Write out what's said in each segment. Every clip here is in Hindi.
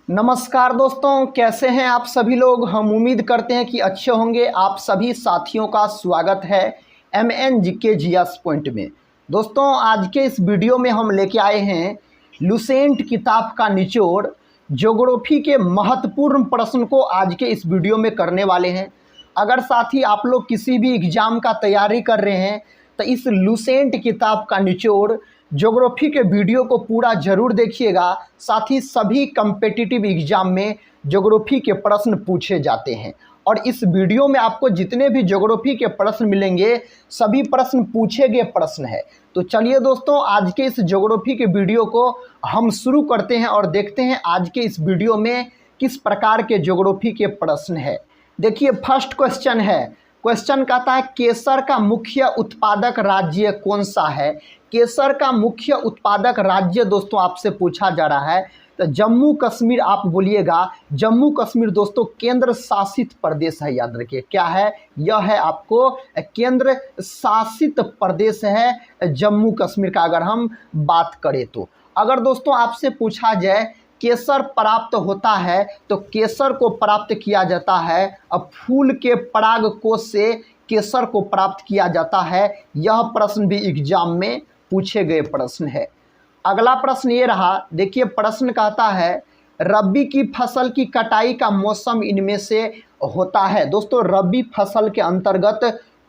नमस्कार दोस्तों, कैसे हैं आप सभी लोग। हम उम्मीद करते हैं कि अच्छे होंगे। आप सभी साथियों का स्वागत है MN GK GS पॉइंट में। दोस्तों, आज के इस वीडियो में हम लेके आए हैं लुसेंट किताब का निचोड़। ज्योग्राफी के महत्वपूर्ण प्रश्न को आज के इस वीडियो में करने वाले हैं। अगर साथी आप लोग किसी भी एग्ज़ाम का तैयारी कर रहे हैं तो इस लुसेंट किताब का निचोड़ ज्योग्राफी के वीडियो को पूरा ज़रूर देखिएगा। साथ ही सभी कम्पिटिटिव एग्ज़ाम में ज्योग्राफी के प्रश्न पूछे जाते हैं और इस वीडियो में आपको जितने भी ज्योग्राफी के प्रश्न मिलेंगे सभी प्रश्न पूछे गए प्रश्न है। तो चलिए दोस्तों, आज के इस ज्योग्राफी के वीडियो को हम शुरू करते हैं और देखते हैं आज के इस वीडियो में किस प्रकार के ज्योग्राफी के प्रश्न है। देखिए, फर्स्ट क्वेश्चन है। क्वेश्चन कहता है केसर का मुख्य उत्पादक राज्य कौन सा है। केसर का मुख्य उत्पादक राज्य दोस्तों आपसे पूछा जा रहा है तो जम्मू कश्मीर आप बोलिएगा। जम्मू कश्मीर दोस्तों केंद्र शासित प्रदेश है, याद रखिए क्या है, यह है आपको केंद्र शासित प्रदेश है जम्मू कश्मीर का। अगर हम बात करें तो अगर दोस्तों आपसे पूछा जाए केसर प्राप्त होता है तो केसर को प्राप्त किया जाता है अब फूल के पराग कोश से केसर को प्राप्त किया जाता है। यह प्रश्न भी एग्जाम में पूछे गए प्रश्न है। अगला प्रश्न ये रहा। देखिए, प्रश्न कहता है रबी की फसल की कटाई का मौसम इनमें से होता है। दोस्तों, रबी फसल के अंतर्गत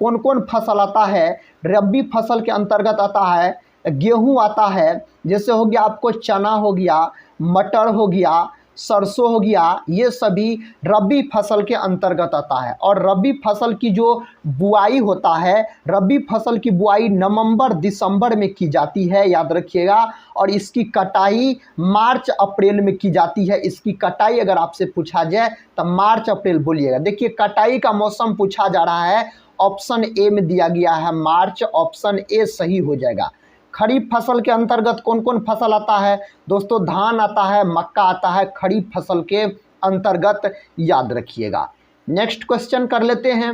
कौन कौन फसल आता है। रबी फसल के अंतर्गत आता है गेहूं आता है, जैसे हो गया आपको चना हो गया, मटर हो गया, सरसों हो गया, ये सभी रबी फसल के अंतर्गत आता है। और रबी फसल की जो बुआई होता है, रबी फसल की बुआई नवंबर दिसंबर में की जाती है, याद रखिएगा। और इसकी कटाई मार्च अप्रैल में की जाती है। इसकी कटाई अगर आपसे पूछा जाए तो मार्च अप्रैल बोलिएगा। देखिए, कटाई का मौसम पूछा जा रहा है, ऑप्शन ए में दिया गया है मार्च, ऑप्शन ए सही हो जाएगा। खरीफ फसल के अंतर्गत कौन कौन फसल आता है दोस्तों, धान आता है, मक्का आता है खरीफ फसल के अंतर्गत, याद रखिएगा। नेक्स्ट क्वेश्चन कर लेते हैं।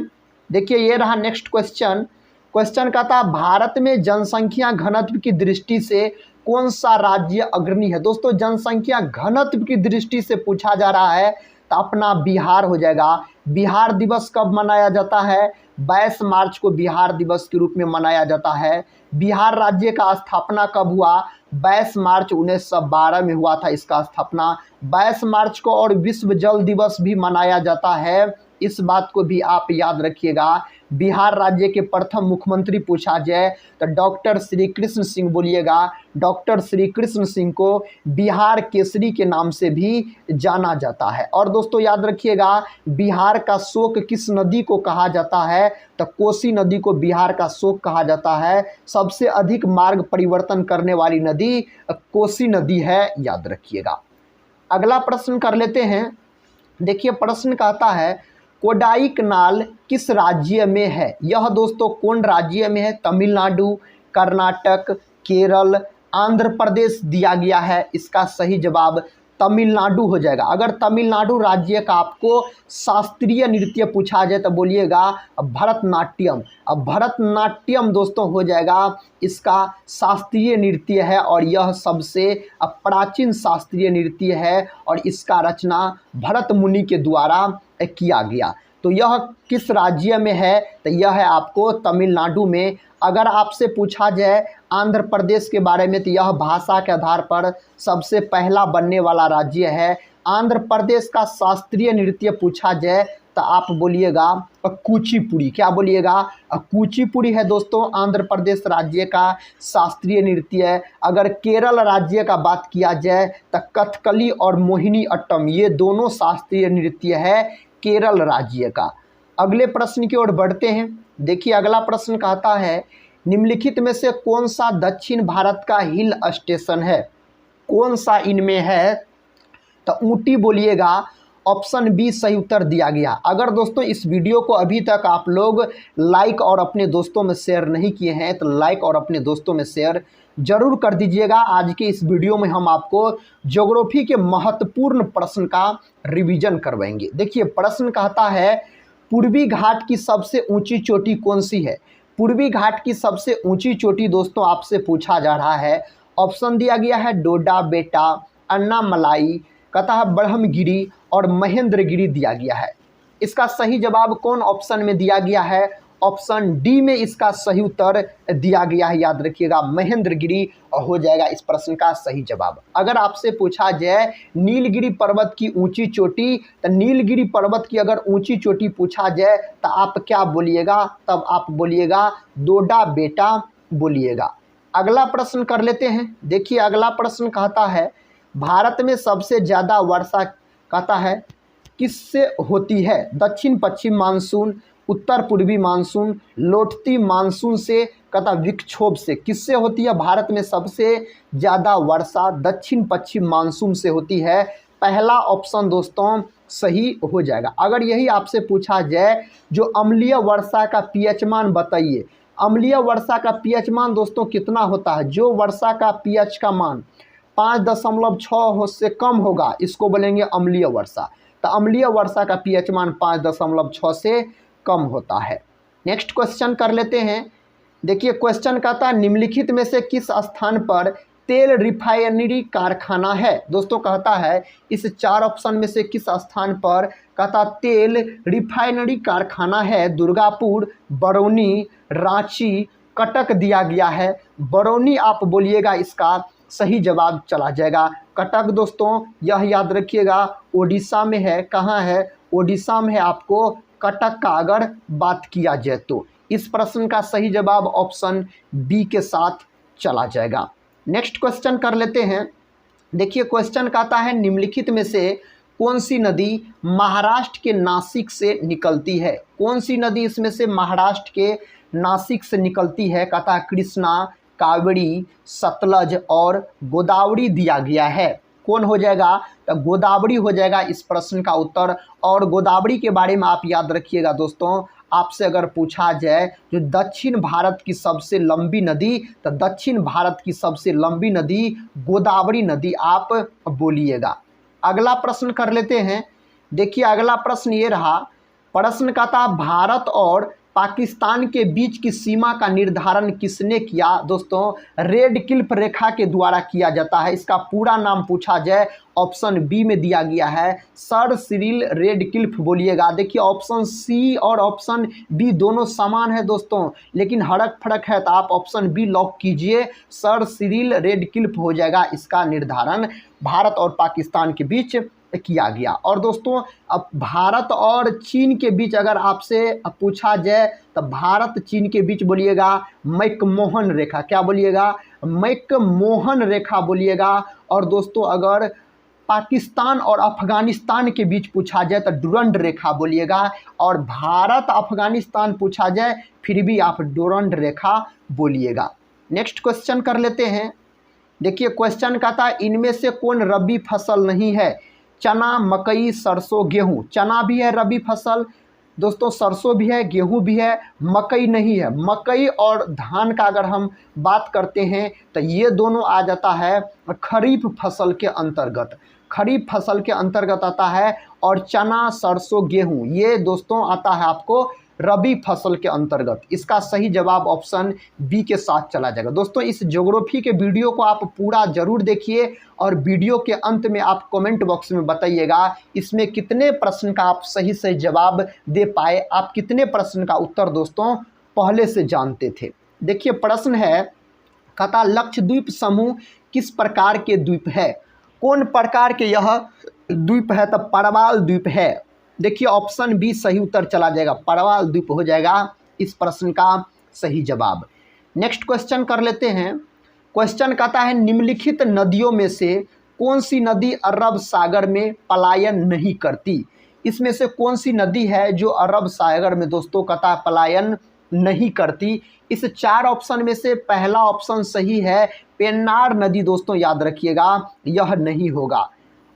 देखिए, ये रहा नेक्स्ट क्वेश्चन। क्वेश्चन कहता है भारत में जनसंख्या घनत्व की दृष्टि से कौन सा राज्य अग्रणी है। दोस्तों, जनसंख्या घनत्व की दृष्टि से पूछा जा रहा है तो अपना बिहार हो जाएगा। बिहार दिवस कब मनाया जाता है, 22 मार्च को बिहार दिवस के रूप में मनाया जाता है। बिहार राज्य का स्थापना कब हुआ, 22 मार्च 1912 में हुआ था इसका स्थापना। 22 मार्च को और विश्व जल दिवस भी मनाया जाता है, इस बात को भी आप याद रखिएगा। बिहार राज्य के प्रथम मुख्यमंत्री पूछा जाए तो डॉक्टर श्री कृष्ण सिंह बोलिएगा। डॉक्टर श्री कृष्ण सिंह को बिहार केसरी के नाम से भी जाना जाता है। और दोस्तों याद रखिएगा, बिहार का शोक किस नदी को कहा जाता है तो कोसी नदी को बिहार का शोक कहा जाता है। सबसे अधिक मार्ग परिवर्तन करने वाली नदी कोसी नदी है, याद रखिएगा। अगला प्रश्न कर लेते हैं। देखिए, प्रश्न कहता है कोडाईकनाल किस राज्य में है। यह दोस्तों कौन राज्य में है, तमिलनाडु, कर्नाटक, केरल, आंध्र प्रदेश दिया गया है। इसका सही जवाब तमिलनाडु हो जाएगा। अगर तमिलनाडु राज्य का आपको शास्त्रीय नृत्य पूछा जाए तो बोलिएगा भरतनाट्यम। अब भरतनाट्यम दोस्तों हो जाएगा इसका शास्त्रीय नृत्य है और यह सबसे प्राचीन शास्त्रीय नृत्य है और इसका रचना भरत मुनि के द्वारा किया गया। तो यह किस राज्य में है तो यह है आपको तमिलनाडु में। अगर आपसे पूछा जाए आंध्र प्रदेश के बारे में तो यह भाषा के आधार पर सबसे पहला बनने वाला राज्य है। आंध्र प्रदेश का शास्त्रीय नृत्य पूछा जाए तो आप बोलिएगा कुचिपुड़ी। क्या बोलिएगा, कुचिपुड़ी है दोस्तों आंध्र प्रदेश राज्य का शास्त्रीय नृत्य है। अगर केरल राज्य का बात किया जाए तो कथकली और मोहिनी अट्टम, ये दोनों शास्त्रीय नृत्य है केरल राज्य का। अगले प्रश्न की ओर बढ़ते हैं। देखिए, अगला प्रश्न कहता है निम्नलिखित में से कौन सा दक्षिण भारत का हिल स्टेशन है। कौन सा इनमें है तो ऊटी बोलिएगा। ऑप्शन बी सही उत्तर दिया गया। अगर दोस्तों इस वीडियो को अभी तक आप लोग लाइक और अपने दोस्तों में शेयर नहीं किए हैं तो लाइक और अपने दोस्तों में शेयर जरूर कर दीजिएगा। आज के इस वीडियो में हम आपको ज्योग्राफी के महत्वपूर्ण प्रश्न का रिवीजन करवाएंगे। देखिए, प्रश्न कहता है पूर्वी घाट की सबसे ऊंची चोटी कौन सी है। पूर्वी घाट की सबसे ऊंची चोटी दोस्तों आपसे पूछा जा रहा है। ऑप्शन दिया गया है डोडा बेटा, अन्नामलाई, कतः ब्रह्मगिरी और महेंद्रगिरी दिया गया है। इसका सही जवाब कौन ऑप्शन में दिया गया है? ऑप्शन डी में इसका सही उत्तर दिया गया है। याद रखिएगा, महेंद्रगिरी हो जाएगा इस प्रश्न का सही जवाब। अगर आपसे पूछा जाए नीलगिरी पर्वत की ऊंची चोटी, तो नीलगिरी पर्वत की अगर ऊंची चोटी पूछा जाए तो आप क्या बोलिएगा? तब आप बोलिएगा डोडा बेटा बोलिएगा। अगला प्रश्न कर लेते हैं। देखिए अगला प्रश्न कहता है भारत में सबसे ज़्यादा वर्षा कहता है किससे होती है? दक्षिण पश्चिम मानसून, उत्तर पूर्वी मानसून, लौटती मानसून से, कहता विक्षोभ से। किससे होती है भारत में सबसे ज़्यादा वर्षा? दक्षिण पश्चिम मानसून से होती है। पहला ऑप्शन दोस्तों सही हो जाएगा। अगर यही आपसे पूछा जाए जो अम्लीय वर्षा का पीएच मान बताइए, अम्लीय वर्षा का पीएच मान दोस्तों कितना होता है? जो वर्षा का पीएच का मान 5.6 से कम होगा इसको बोलेंगे अम्लीय वर्षा। तो अम्लीय वर्षा का पीएच मान 5.6 से कम होता है। नेक्स्ट क्वेश्चन कर लेते हैं। देखिए क्वेश्चन कहता है निम्नलिखित में से किस स्थान पर तेल रिफाइनरी कारखाना है? दोस्तों कहता है इस 4 ऑप्शन में से किस स्थान पर कहता तेल रिफाइनरी कारखाना है? दुर्गापुर, बरौनी, रांची, कटक दिया गया है। बरौनी आप बोलिएगा इसका सही जवाब चला जाएगा। कटक दोस्तों यह याद रखिएगा ओडिशा में है। कहाँ है? ओडिशा में है। आपको कटक का अगर बात किया जाए तो इस प्रश्न का सही जवाब ऑप्शन बी के साथ चला जाएगा। नेक्स्ट क्वेश्चन कर लेते हैं। देखिए क्वेश्चन कहता है निम्नलिखित में से कौन सी नदी महाराष्ट्र के नासिक से निकलती है? कौन सी नदी इसमें से महाराष्ट्र के नासिक से निकलती है? कहता है कृष्णा, कावेरी, सतलज और गोदावरी दिया गया है। कौन हो जाएगा? तो गोदावरी हो जाएगा इस प्रश्न का उत्तर। और गोदावरी के बारे में आप याद रखिएगा दोस्तों, आपसे अगर पूछा जाए जो दक्षिण भारत की सबसे लंबी नदी, तो दक्षिण भारत की सबसे लंबी नदी गोदावरी नदी आप बोलिएगा। अगला प्रश्न कर लेते हैं। देखिए अगला प्रश्न ये रहा। प्रश्न का था भारत और पाकिस्तान के बीच की सीमा का निर्धारण किसने किया? दोस्तों रेड क्लिफ रेखा के द्वारा किया जाता है। इसका पूरा नाम पूछा जाए ऑप्शन बी में दिया गया है सर सिरिल रेड क्लिफ बोलिएगा। देखिए ऑप्शन सी और ऑप्शन बी दोनों समान है दोस्तों, लेकिन हड़क फड़क है, तो आप ऑप्शन बी लॉक कीजिए। सर सिरिल रेड क्लिफ हो जाएगा इसका निर्धारण भारत और पाकिस्तान के बीच किया गया। और दोस्तों अब भारत और चीन के बीच अगर आपसे पूछा जाए तो भारत चीन के बीच बोलिएगा मैकमोहन रेखा। क्या बोलिएगा? मैकमोहन रेखा बोलिएगा। और दोस्तों अगर पाकिस्तान और अफगानिस्तान के बीच पूछा जाए तो डुरंड रेखा बोलिएगा। और भारत अफगानिस्तान पूछा जाए फिर भी आप डुरंड रेखा बोलिएगा। नेक्स्ट क्वेश्चन कर लेते हैं। देखिए क्वेश्चन कहता है इनमें से कौन रबी फसल नहीं है? चना, मकई, सरसों, गेहूं। चना भी है रबी फसल दोस्तों, सरसों भी है, गेहूं भी है, मकई नहीं है। मकई और धान का अगर हम बात करते हैं तो ये दोनों आ जाता है खरीफ फसल के अंतर्गत। खरीफ फसल के अंतर्गत आता है। और चना, सरसों, गेहूं ये दोस्तों आता है आपको रबी फसल के अंतर्गत। इसका सही जवाब ऑप्शन बी के साथ चला जाएगा। दोस्तों इस ज्योग्राफी के वीडियो को आप पूरा जरूर देखिए और वीडियो के अंत में आप कमेंट बॉक्स में बताइएगा इसमें कितने प्रश्न का आप सही से जवाब दे पाए, आप कितने प्रश्न का उत्तर दोस्तों पहले से जानते थे। देखिए प्रश्न है कहता लक्षद्वीप समूह किस प्रकार के द्वीप है? कौन प्रकार के यह द्वीप है? तो परवाल द्वीप है। देखिए ऑप्शन बी सही उत्तर चला जाएगा, परवाल द्वीप हो जाएगा इस प्रश्न का सही जवाब। नेक्स्ट क्वेश्चन कर लेते हैं। क्वेश्चन कहता है निम्नलिखित नदियों में से कौन सी नदी अरब सागर में पलायन नहीं करती? इसमें से कौन सी नदी है जो अरब सागर में दोस्तों कहता पलायन नहीं करती? इस 4 ऑप्शन में से पहला ऑप्शन सही है, पेन्नार नदी दोस्तों याद रखिएगा यह नहीं होगा।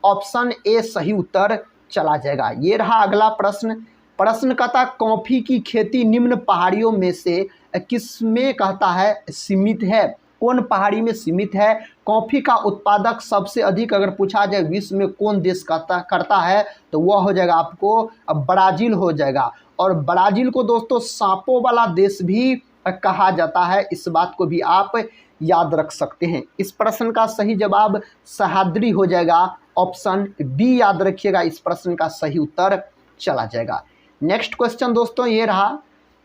ऑप्शन ए सही उत्तर चला जाएगा। ये रहा अगला प्रश्न। प्रश्न कहता कॉफी की खेती निम्न पहाड़ियों में से किसमें कहता है सीमित है? कौन पहाड़ी में सीमित है? कॉफी का उत्पादक सबसे अधिक अगर पूछा जाए विश्व में कौन देश करता है तो वह हो जाएगा आपको ब्राज़ील हो जाएगा। और ब्राज़ील को दोस्तों सांपों वाला देश भी कहा जाता है, इस बात को भी आप याद रख सकते हैं। इस प्रश्न का सही जवाब सह्याद्री हो जाएगा, ऑप्शन बी याद रखिएगा, इस प्रश्न का सही उत्तर चला जाएगा। नेक्स्ट क्वेश्चन दोस्तों ये रहा।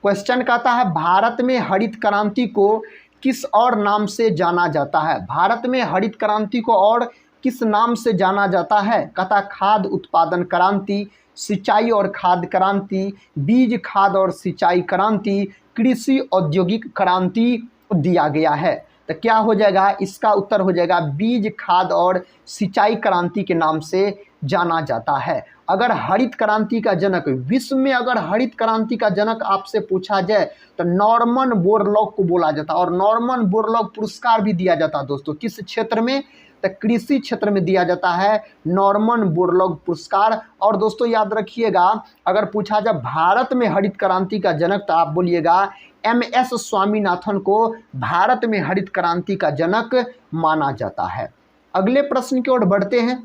क्वेश्चन कहता है भारत में हरित क्रांति को किस और नाम से जाना जाता है? भारत में हरित क्रांति को और किस नाम से जाना जाता है? कहता खाद्य उत्पादन क्रांति, सिंचाई और खाद्य क्रांति, बीज खाद्य और सिंचाई क्रांति, कृषि औद्योगिक क्रांति दिया गया है। तो क्या हो जाएगा? इसका उत्तर हो जाएगा बीज खाद्य और सिंचाई क्रांति के नाम से जाना जाता है। अगर हरित क्रांति का जनक, विश्व में अगर हरित क्रांति का जनक आपसे पूछा जाए तो नॉर्मन बोरलॉग को बोला जाता है, और नॉर्मन बोरलॉग पुरस्कार भी दिया जाता है दोस्तों। किस क्षेत्र में? तो कृषि क्षेत्र में दिया जाता है नॉर्मन बोरलॉग पुरस्कार। और दोस्तों याद रखिएगा, अगर पूछा जाए भारत में हरित क्रांति का जनक तो आप बोलिएगा MS स्वामीनाथन को भारत में हरित क्रांति का जनक माना जाता है। अगले प्रश्न की ओर बढ़ते हैं।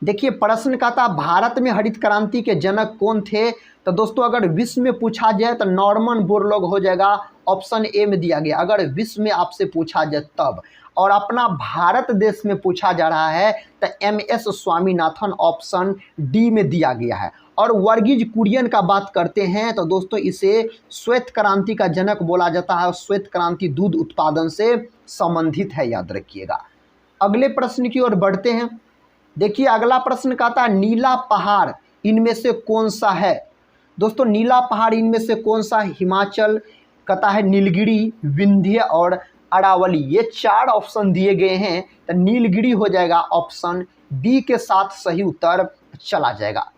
देखिए प्रश्न का था भारत में हरित क्रांति के जनक कौन थे? तो दोस्तों अगर विश्व में पूछा जाए तो नॉर्मन बोरलॉग हो जाएगा, ऑप्शन ए में दिया गया, अगर विश्व में आपसे पूछा जाए तब। और अपना भारत देश में पूछा जा रहा है तो MS स्वामीनाथन, ऑप्शन डी में दिया गया है। और वर्गीज कुरियन का बात करते हैं तो दोस्तों इसे श्वेत क्रांति का जनक बोला जाता है, और श्वेत क्रांति दूध उत्पादन से संबंधित है, याद रखिएगा। अगले प्रश्न की ओर बढ़ते हैं। देखिए अगला प्रश्न कहता है नीला पहाड़ इनमें से कौन सा है? दोस्तों नीला पहाड़ इनमें से कौन सा? हिमाचल, कहता है नीलगिरी, विंध्य और अरावली। ये 4 ऑप्शन दिए गए हैं, तो नीलगिरी हो जाएगा, ऑप्शन बी के साथ सही उत्तर चला जाएगा।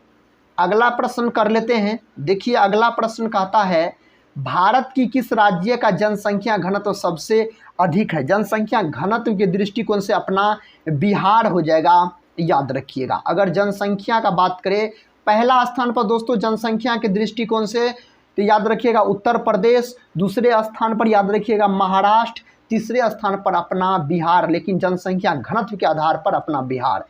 अगला प्रश्न कर लेते हैं। देखिए अगला प्रश्न कहता है भारत की किस राज्य का जनसंख्या घनत्व सबसे अधिक है? जनसंख्या घनत्व के दृष्टिकोण से अपना बिहार हो जाएगा, याद रखिएगा। अगर जनसंख्या का बात करें पहला स्थान पर दोस्तों जनसंख्या के दृष्टिकोण से तो याद रखिएगा उत्तर प्रदेश, दूसरे स्थान पर याद रखिएगा महाराष्ट्र, तीसरे स्थान पर अपना बिहार, लेकिन जनसंख्या घनत्व के आधार पर अपना बिहार।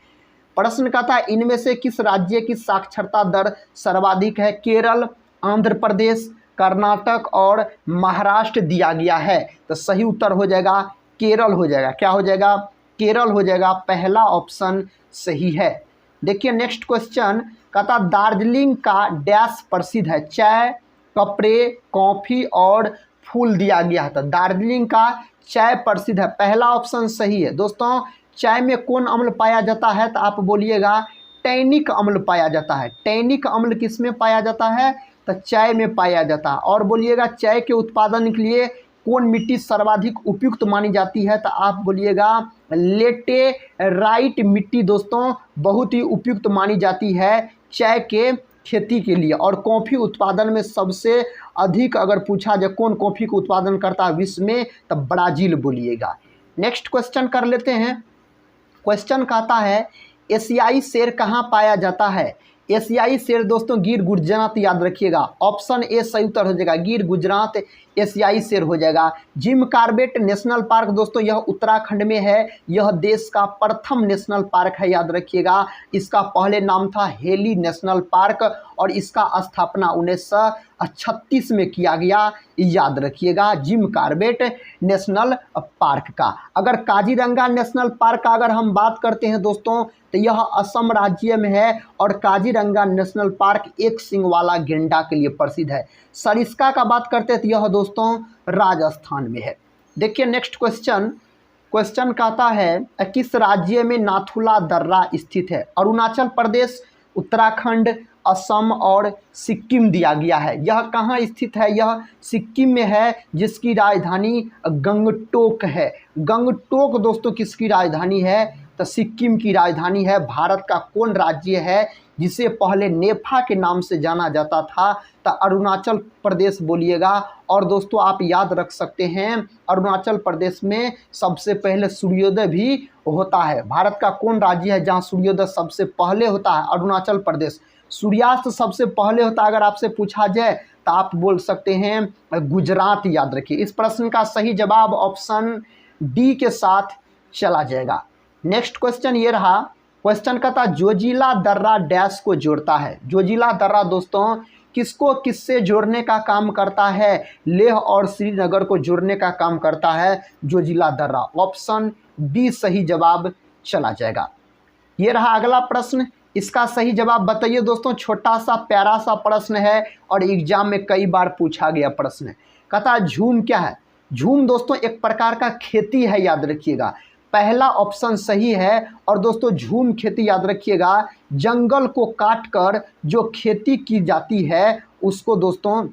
प्रश्न कहता है इनमें से किस राज्य की साक्षरता दर सर्वाधिक है? केरल, आंध्र प्रदेश, कर्नाटक और महाराष्ट्र दिया गया है, तो सही उत्तर हो जाएगा केरल हो जाएगा। क्या हो जाएगा? केरल हो जाएगा, पहला ऑप्शन सही है। देखिए नेक्स्ट क्वेश्चन कहता दार्जिलिंग का डैश प्रसिद्ध है? चाय, कपड़े, कॉफ़ी और फूल दिया गया है, तो दार्जिलिंग का चाय प्रसिद्ध है, पहला ऑप्शन सही है। दोस्तों चाय में कौन अम्ल पाया जाता है? तो आप बोलिएगा टैनिक अम्ल पाया जाता है। टैनिक अम्ल किस में पाया जाता है? तो चाय में पाया जाता है। और बोलिएगा चाय के उत्पादन के लिए कौन मिट्टी सर्वाधिक उपयुक्त मानी जाती है? तो आप बोलिएगा लेटेराइट मिट्टी दोस्तों बहुत ही उपयुक्त मानी जाती है चाय के खेती के लिए। और कॉफ़ी उत्पादन में सबसे अधिक अगर पूछा जाए कौन कॉफ़ी का उत्पादन करता है विश्व में, तो ब्राज़ील बोलिएगा। नेक्स्ट क्वेश्चन कर लेते हैं। क्वेश्चन कहता है एशियाई शेर कहाँ पाया जाता है? एशियाई शेर दोस्तों गिर गुजरात, याद रखिएगा, ऑप्शन ए सही उत्तर हो जाएगा, गिर गुजरात एशियाई शेर हो जाएगा। जिम कॉर्बेट नेशनल पार्क दोस्तों यह उत्तराखंड में है, यह देश का प्रथम नेशनल पार्क है, याद रखिएगा। इसका पहले नाम था हेली नेशनल पार्क और इसका स्थापना 1936 में किया गया, याद रखिएगा, जिम कॉर्बेट नेशनल पार्क का। अगर काजीरंगा नेशनल पार्क का अगर हम बात करते हैं दोस्तों तो यह असम राज्य में है और काजीरंगा नेशनल पार्क एक सींग वाला गेंडा के लिए प्रसिद्ध है। सरिस्का का बात करते हैं तो यह दोस्तों राजस्थान में है। देखिए नेक्स्ट क्वेश्चन कहता है किस राज्य में नाथुला दर्रा स्थित है? अरुणाचल प्रदेश, उत्तराखंड, असम और सिक्किम दिया गया है। यह कहाँ स्थित है? यह सिक्किम में है, जिसकी राजधानी गंगटोक है। गंगटोक दोस्तों किसकी राजधानी है? तो सिक्किम की राजधानी है। भारत का कौन राज्य है जिसे पहले नेफा के नाम से जाना जाता था? तो अरुणाचल प्रदेश बोलिएगा। और दोस्तों आप याद रख सकते हैं अरुणाचल प्रदेश में सबसे पहले सूर्योदय भी होता है। भारत का कौन राज्य है जहां सूर्योदय सबसे पहले होता है? अरुणाचल प्रदेश। सूर्यास्त सबसे पहले होता है अगर आपसे पूछा जाए तो आप बोल सकते हैं गुजरात, याद रखिए। इस प्रश्न का सही जवाब ऑप्शन डी के साथ चला जाएगा। नेक्स्ट क्वेश्चन ये रहा। क्वेश्चन कहता जोजिला दर्रा डैश को जोड़ता है? जोजिला दर्रा दोस्तों किसको किससे जोड़ने का काम करता है? लेह और श्रीनगर को जोड़ने का काम करता है जोजिला दर्रा। ऑप्शन बी सही जवाब चला जाएगा। ये रहा अगला प्रश्न, इसका सही जवाब बताइए दोस्तों। छोटा सा प्यारा सा प्रश्न है और एग्जाम में कई बार पूछा गया प्रश्न है। कहता झूम क्या है? झूम दोस्तों एक प्रकार का खेती है, याद रखिएगा। पहला ऑप्शन सही है। और दोस्तों झूम खेती याद रखिएगा, जंगल को काट कर जो खेती की जाती है उसको दोस्तों,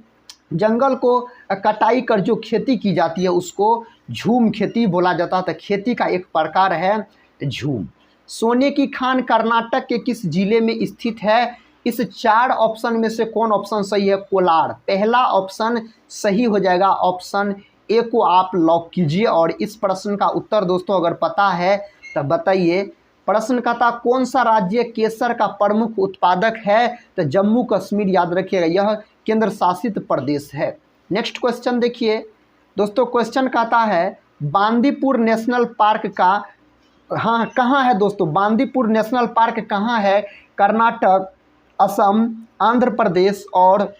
जंगल को कटाई कर जो खेती की जाती है उसको झूम खेती बोला जाता है। तो खेती का एक प्रकार है झूम। सोने की खान कर्नाटक के किस जिले में स्थित है? इस 4 ऑप्शन में से कौन ऑप्शन सही है? कोलार पहला ऑप्शन सही हो जाएगा। ऑप्शन ए को आप लॉक कीजिए। और इस प्रश्न का उत्तर दोस्तों अगर पता है तो बताइए। प्रश्न का था कौन सा राज्य केसर का प्रमुख उत्पादक है? तो जम्मू कश्मीर याद रखिएगा, यह केंद्र शासित प्रदेश है। नेक्स्ट क्वेश्चन देखिए दोस्तों, क्वेश्चन कहता है बांदीपुर नेशनल पार्क का कहाँ है दोस्तों? बांदीपुर नेशनल पार्क कहाँ है? कर्नाटक, असम, आंध्र प्रदेश और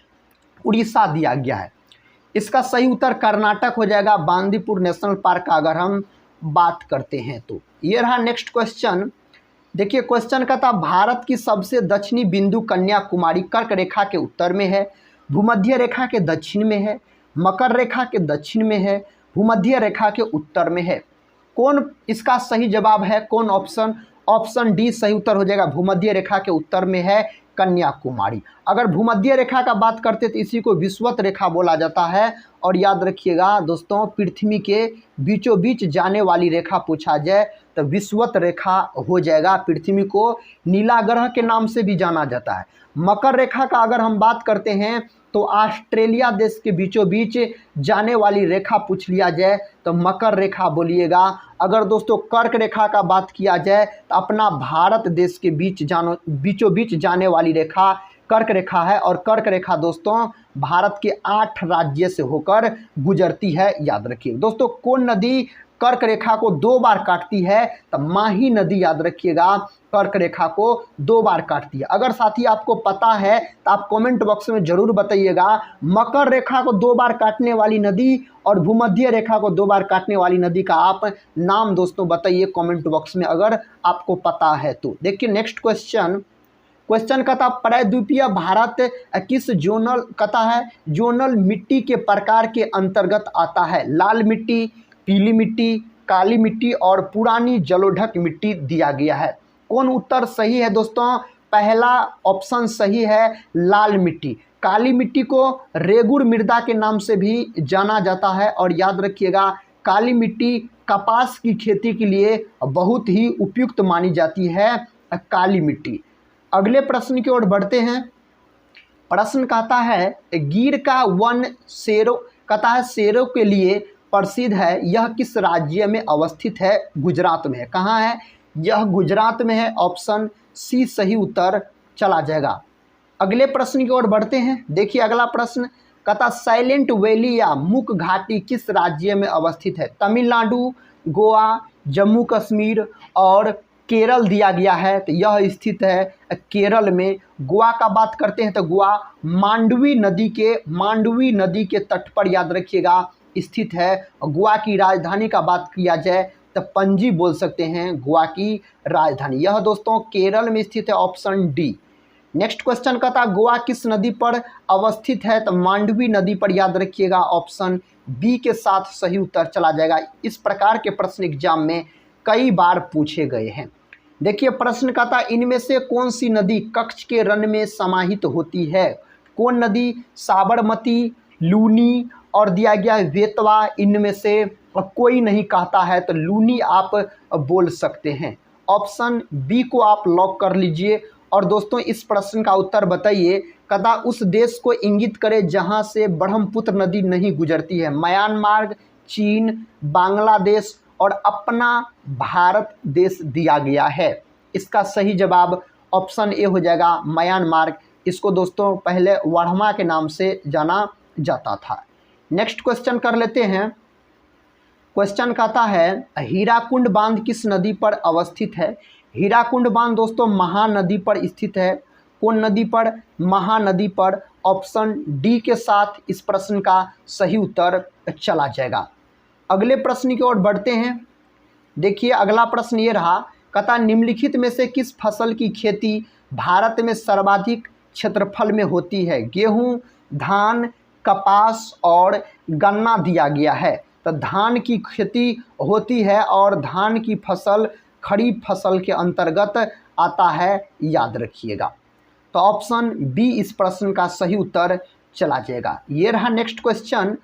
उड़ीसा दिया गया है। इसका सही उत्तर कर्नाटक हो जाएगा, बांदीपुर नेशनल पार्क का अगर हम बात करते हैं तो। ये रहा नेक्स्ट क्वेश्चन। देखिए क्वेश्चन का था भारत की सबसे दक्षिणी बिंदु कन्याकुमारी कर्क रेखा के उत्तर में है, भूमध्य रेखा के दक्षिण में है, मकर रेखा के दक्षिण में है, भूमध्य रेखा के उत्तर में है। कौन इसका सही जवाब है? कौन ऑप्शन? ऑप्शन डी सही उत्तर हो जाएगा, भूमध्य रेखा के उत्तर में है कन्याकुमारी। अगर भूमध्य रेखा का बात करते तो इसी को विषुवत रेखा बोला जाता है। और याद रखिएगा दोस्तों, पृथ्वी के बीचों बीच जाने वाली रेखा पूछा जाए तो विषुवत रेखा हो जाएगा। पृथ्वी को नीला ग्रह के नाम से भी जाना जाता है। मकर रेखा का अगर हम बात करते हैं तो ऑस्ट्रेलिया देश के बीचों बीच जाने वाली रेखा पूछ लिया जाए तो मकर रेखा बोलिएगा। अगर दोस्तों कर्क रेखा का बात किया जाए तो अपना भारत देश के बीचों बीच जाने वाली रेखा कर्क रेखा है। और कर्क रेखा दोस्तों भारत के 8 राज्य से होकर गुजरती है, याद रखिए दोस्तों। कौन नदी कर्क रेखा को 2 बार काटती है? तो माही नदी याद रखिएगा, कर्क रेखा को 2 बार काटती है। अगर साथी आपको पता है तो आप कमेंट बॉक्स में जरूर बताइएगा। मकर रेखा को 2 बार काटने वाली नदी और भूमध्य रेखा को 2 बार काटने वाली नदी का आप नाम दोस्तों बताइए कमेंट बॉक्स में अगर आपको पता है तो। देखिए नेक्स्ट क्वेश्चन कहता प्रायद्वीपीय भारत किस जोनल मिट्टी के प्रकार के अंतर्गत आता है? लाल मिट्टी, पीली मिट्टी, काली मिट्टी और पुरानी जलोढ़ मिट्टी दिया गया है। कौन उत्तर सही है दोस्तों? पहला ऑप्शन सही है, लाल मिट्टी। काली मिट्टी को रेगुड़ मृदा के नाम से भी जाना जाता है। और याद रखिएगा काली मिट्टी कपास की खेती के लिए बहुत ही उपयुक्त मानी जाती है काली मिट्टी। अगले प्रश्न की ओर बढ़ते हैं। प्रश्न कहता है गिर का वन शेरों के लिए प्रसिद्ध है, यह किस राज्य में अवस्थित है? गुजरात में है। कहाँ है? यह गुजरात में है। ऑप्शन सी सही उत्तर चला जाएगा। अगले प्रश्न की ओर बढ़ते हैं। देखिए अगला प्रश्न कहता साइलेंट वैली या मूक घाटी किस राज्य में अवस्थित है? तमिलनाडु, गोवा, जम्मू कश्मीर और केरल दिया गया है। तो यह स्थित है केरल में। गोवा का बात करते हैं तो गोवा मांडवी नदी के तट पर याद रखिएगा स्थित है। गोवा की राजधानी का बात किया जाए तो पणजी बोल सकते हैं गोवा की राजधानी। यह दोस्तों केरल में स्थित है, ऑप्शन डी। नेक्स्ट क्वेश्चन का था गोवा किस नदी पर अवस्थित है? तो मांडवी नदी पर याद रखिएगा, ऑप्शन बी के साथ सही उत्तर चला जाएगा। इस प्रकार के प्रश्न एग्जाम में कई बार पूछे गए हैं। देखिए प्रश्न का था इनमें से कौन सी नदी कच्छ के रण में समाहित होती है? कौन नदी? साबरमती, लूनी और दिया गया है बेतवा। इनमें से कोई नहीं कहता है तो लूनी आप बोल सकते हैं। ऑप्शन बी को आप लॉक कर लीजिए। और दोस्तों इस प्रश्न का उत्तर बताइए। कदा उस देश को इंगित करे जहां से ब्रह्मपुत्र नदी नहीं गुजरती है? म्यांमार, चीन, बांग्लादेश और अपना भारत देश दिया गया है। इसका सही जवाब ऑप्शन ए हो जाएगा, म्यांमार। इसको दोस्तों पहले वर्मा के नाम से जाना जाता था। नेक्स्ट क्वेश्चन कर लेते हैं। क्वेश्चन कहता है हीराकुंड बांध किस नदी पर अवस्थित है? हीराकुंड बांध दोस्तों महानदी पर स्थित है। कौन नदी पर? महानदी पर। ऑप्शन डी के साथ इस प्रश्न का सही उत्तर चला जाएगा। अगले प्रश्न की ओर बढ़ते हैं। देखिए अगला प्रश्न ये रहा, कहता निम्नलिखित में से किस फसल की खेती भारत में सर्वाधिक क्षेत्रफल में होती है? गेहूं, धान, कपास और गन्ना दिया गया है। तो धान की खेती होती है और धान की फसल खरीफ फसल के अंतर्गत आता है, याद रखिएगा। तो ऑप्शन बी इस प्रश्न का सही उत्तर चला जाएगा। ये रहा नेक्स्ट क्वेश्चन।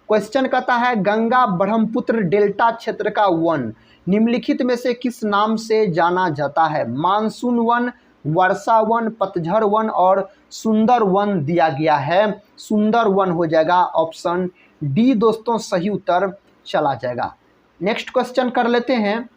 क्वेश्चन कहता है गंगा ब्रह्मपुत्र डेल्टा क्षेत्र का वन निम्नलिखित में से किस नाम से जाना जाता है? मानसून वन, वर्षा वन, पतझड़ वन और सुंदर वन दिया गया है। सुंदर वन हो जाएगा, ऑप्शन डी दोस्तों सही उत्तर चला जाएगा। नेक्स्ट क्वेश्चन कर लेते हैं।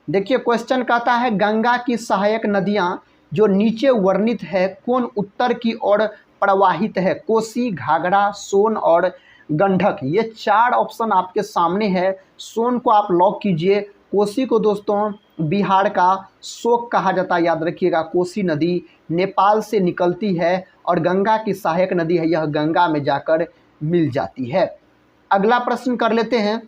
देखिए क्वेश्चन कहता है गंगा की सहायक नदियां जो नीचे वर्णित है कौन उत्तर की ओर प्रवाहित है? कोसी, घाघरा, सोन और गंडक। ये 4 ऑप्शन आपके सामने है। सोन को आप लॉक कीजिए। कोसी को दोस्तों बिहार का शोक कहा जाता है, याद रखिएगा। कोसी नदी नेपाल से निकलती है और गंगा की सहायक नदी है, यह गंगा में जाकर मिल जाती है। अगला प्रश्न कर लेते हैं।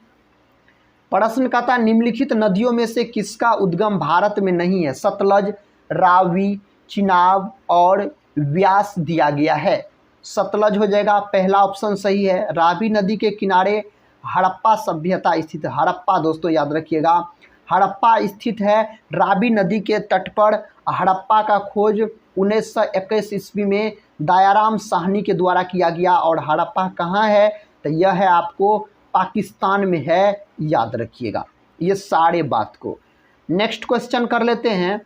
प्रश्न कहता है निम्नलिखित नदियों में से किसका उद्गम भारत में नहीं है? सतलज, रावी, चिनाब और व्यास दिया गया है। सतलज हो जाएगा, पहला ऑप्शन सही है। रावी नदी के किनारे हड़प्पा सभ्यता स्थित है। हड़प्पा दोस्तों याद रखिएगा, हड़प्पा स्थित है रावी नदी के तट पर। हड़प्पा का खोज 1921 ईस्वी में दयाराम साहनी के द्वारा किया गया। और हड़प्पा कहाँ है? तो यह है आपको पाकिस्तान में है, याद रखिएगा ये सारे बात को। नेक्स्ट क्वेश्चन कर लेते हैं।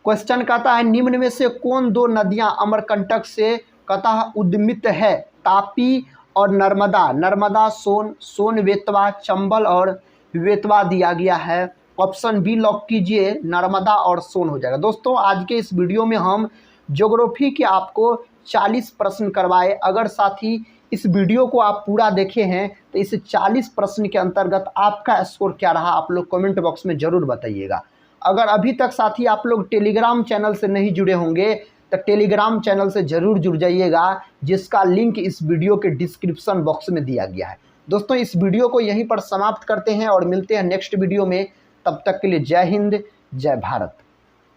क्वेश्चन कहता है निम्न में से कौन 2 नदियां अमरकंटक से कहता उद्मित है? तापी और नर्मदा। नर्मदा सोन, सोन बेतवा, चंबल और बेतवा दिया गया है। ऑप्शन बी लॉक कीजिए, नर्मदा और सोन हो जाएगा। दोस्तों आज के इस वीडियो में हम ज्योग्राफी के आपको 40 प्रश्न करवाए। अगर साथी इस वीडियो को आप पूरा देखे हैं तो इस 40 प्रश्न के अंतर्गत आपका स्कोर क्या रहा आप लोग कमेंट बॉक्स में ज़रूर बताइएगा। अगर अभी तक साथी आप लोग टेलीग्राम चैनल से नहीं जुड़े होंगे तो टेलीग्राम चैनल से ज़रूर जुड़ जाइएगा, जिसका लिंक इस वीडियो के डिस्क्रिप्शन बॉक्स में दिया गया है। दोस्तों इस वीडियो को यहीं पर समाप्त करते हैं और मिलते हैं नेक्स्ट वीडियो में। तब तक के लिए जय हिंद, जय भारत।